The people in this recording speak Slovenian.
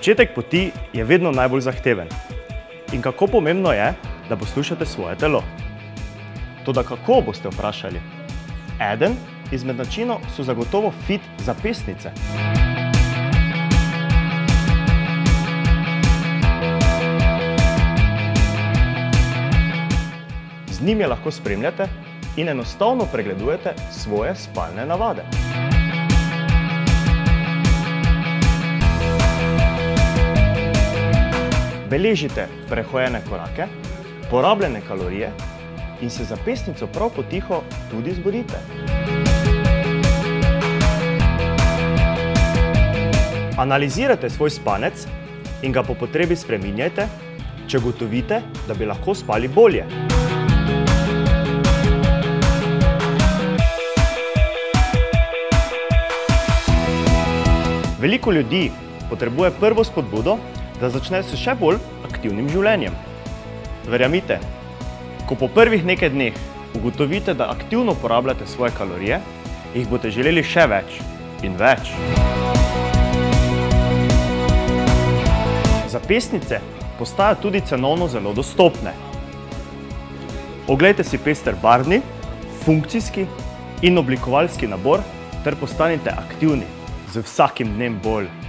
Začetek poti je vedno najbolj zahteven. In kako pomembno je, da poslušate svoje telo. Toda kako, boste vprašali? Eden izmed načinov so zagotovo fit zapestnice. Z njim je lahko spremljate in enostavno pregledujete svoje spalne navade. Beležite prehojene korake, porabljene kalorije in se zapestnico prav potiho tudi zbudite. Analizirajte svoj spanec in ga po potrebi spreminjajte, če ugotovite, da bi lahko spali bolje. Veliko ljudi potrebuje prvo spodbudo, da začne s še bolj aktivnim življenjem. Verjemite, ko po prvih nekaj dneh ugotovite, da aktivno porabljate svoje kalorije, jih boste želeli še več in več. Zapestnice postajajo tudi cenovno zelo dostopne. Oglejte si pester barvni, funkcijski in oblikovalski nabor ter postanite aktivni z vsakim dnem bolj.